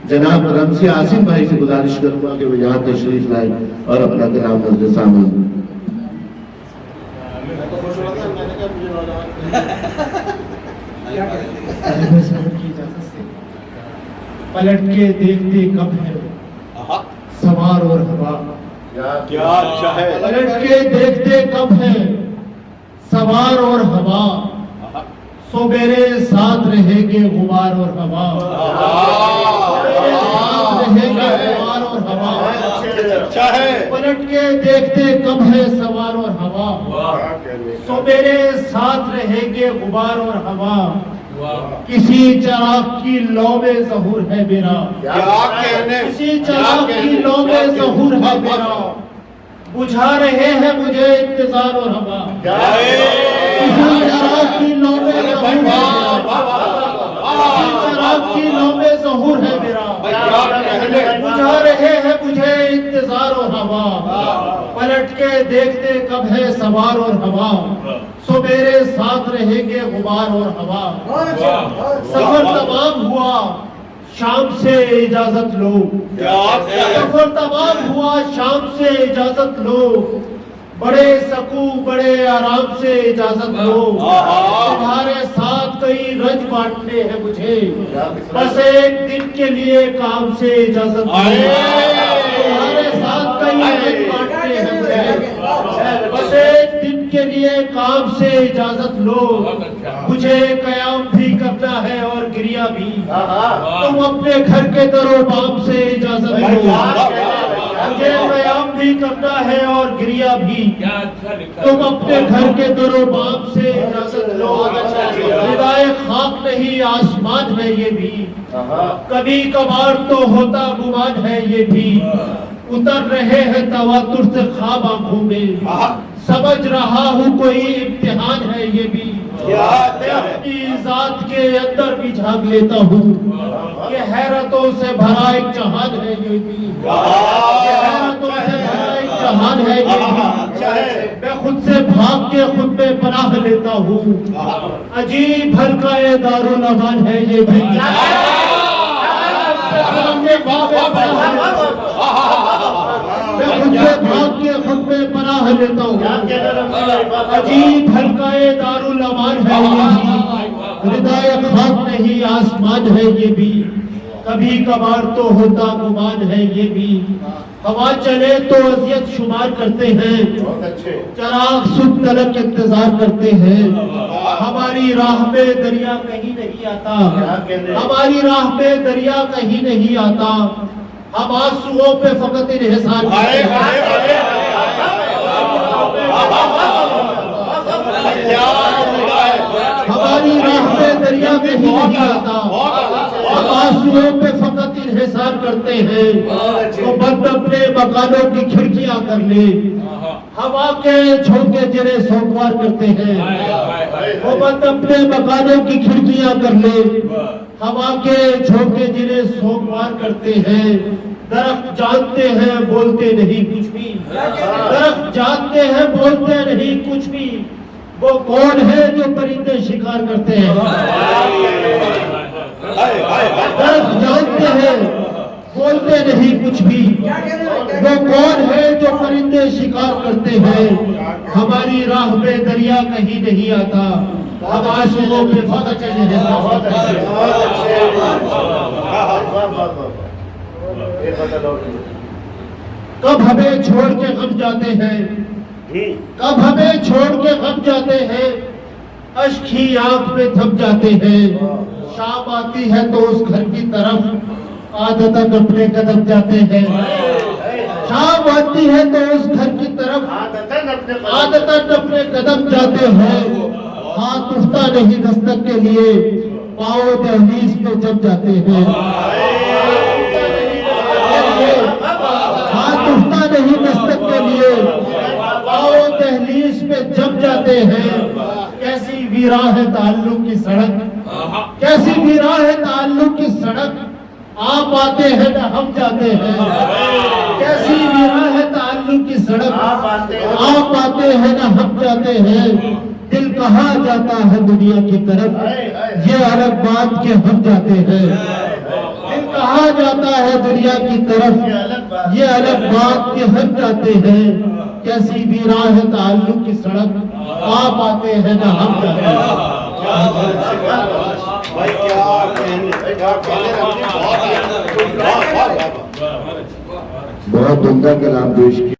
جناب رمسی عاصم بھائی سے گزارش کروں گا کہ وہ یہاں تشریف لائیں اور اپنا کلام نظر سامنے. پلٹ کے دیکھتے کب ہے سوار اور ہوا. کیا اچھا ہے. پلٹ کے دیکھتے کب ہے سوار اور ہوا. سو میرے ساتھ رہے گے غبار اور ہوا. میرے ساتھ رہے گے غبار اور ہوا. اچھا ہے. پلٹ کے دیکھتے کب ہے سوار اور ہوا. سو میرے ساتھ رہے گے غبار اور ہوا. کسی چراغ کی لو میں ظہور ہے میرا. کسی چراغ کی لو میں ظہور ہے میرا. بجھا رہے ہیں مجھے انتظار اور ہوا. کسی چراغ کی لو میں ظہور ہے میرا. کسی چراغ کی لو میں ظہور ہے میرا. بجھا رہے ہیں مجھے انتظار اور ہوا. پلٹ کے دیکھتے کب ہے سوار اور ہوا. سو میرے ساتھ رہیں گے غبار اور ہوا. سفر تمام ہوا شام سے اجازت لو. سفر تمام ہوا شام سے اجازت لو. بڑے سکون بڑے آرام سے اجازت لو. تمہارے ساتھ کئی رنج بانٹنے ہیں مجھے. بس ایک دن کے لیے کام سے اجازت لو. تمہارے ساتھ کئی رنج بانٹنے ہیں مجھے. بس ایک دن کے لیے کام سے اجازت لو. مجھے قیام بھی کرنا ہے اور گریا بھی. تم اپنے گھر کے در و بام سے اجازت لو. مجھے قیام بھی کرنا ہے اور گریا بھی. تم اپنے گھر کے در و بام سے اجازت لو. ردائے خاک نہیں آسمان ہے یہ بھی. کبھی کبھار تو ہوتا گمان ہے یہ بھی. اتر رہے ہیں تواتر سے خواب آنکھوں میں. سمجھ رہا ہوں کوئی امتحان ہے یہ بھی. اپنی ذات کے اندر بھی جھانک لیتا ہوں. یہ حیرتوں سے بھرا ایک جہان ہے یہ بھی. یہ حیرتوں سے بھرا ایک جہان ہے یہ بھی. میں خود سے بھاگ کے خود میں پناہ لیتا ہوں. عجیب ہلکا یہ دارالامان ہے یہ بھی. میں خود سے بھاگ کے خود میں پناہ لیتا ہوں. عجیب ہلکا دارالامان ہے یہ بھی. ردائے خاک نہیں آسمان ہے یہ بھی. کبھی کبھار تو ہوتا گمان ہے یہ بھی. ہوا چلے تو اذیت شمار کرتے ہیں. چراغ صبح تلک انتظار کرتے ہیں. ہماری راہ میں دریا کہیں نہیں آتا. ہماری راہ میں دریا کہیں نہیں آتا. ہم آنسوؤں پہ فقط انحصار کرتے ہیں. ہماری راہ میں دریا کہیں نہیں آتا. ہم آنسوؤں پہ فقط انحصار کرتے ہیں. تو بند اپنے مکانوں کی کھڑکیاں کر لے. ہوا کے جھونکے جنہیں سوگوار کرتے ہیں. وہ بند اپنے مکانوں کی کھڑکیاں کر لے. ہوا کے جھونکے جنہیں سوگوار کرتے ہیں. درخت جانتے ہیں بولتے نہیں کچھ بھی. درخت جانتے ہیں بولتے نہیں کچھ بھی. وہ کون ہے جو پرندے شکار کرتے ہیں. درخت جانتے ہیں بولتے نہیں کچھ بھی. وہ کون ہے جو پرندے شکار کرتے ہیں. ہماری راہ میں دریا کہیں نہیں آتا. ہم آنسوؤں پہ فقط کب ہمیں چھوڑ کے غم جاتے ہیں. کب ہمیں چھوڑ کے غم جاتے ہیں. اشک ہی آنکھ میں تھم جاتے ہیں. شام آتی ہے تو اس گھر کی طرف عادتاً اپنے قدم جاتے ہیں. شام آتی ہے تو اس گھر کی طرف عادتاً اپنے قدم جاتے ہیں. ہاتھ اٹھتا نہیں دستک کے لیے پاؤں دہلیز پہ جم جاتے ہیں. ہاتھ اٹھتا نہیں دستک کے لیے پاؤں دہلیز پہ جم جاتے ہیں. کیسی ویراں ہے تعلق کی سڑک. کیسی ویراں ہے تعلق کی سڑک. آپ آتے ہیں نہ ہم جاتے ہیں. کیسی ویراں ہے تعلق کی سڑک. آپ آتے ہیں نہ ہم جاتے ہیں. دل کہاں جاتا ہے دنیا کی طرف. یہ الگ بات کہ ہم جاتے ہیں. دل کہا جاتا ہے دنیا کی طرف یہ الگ بات کہ ہم جاتے ہیں کیسی بھی راہ تعلق کی سڑک آپ آتے ہیں نہ ہم جاتے ہیں بھائی کیا کہنے بہت عمدہ کلام پیش کیا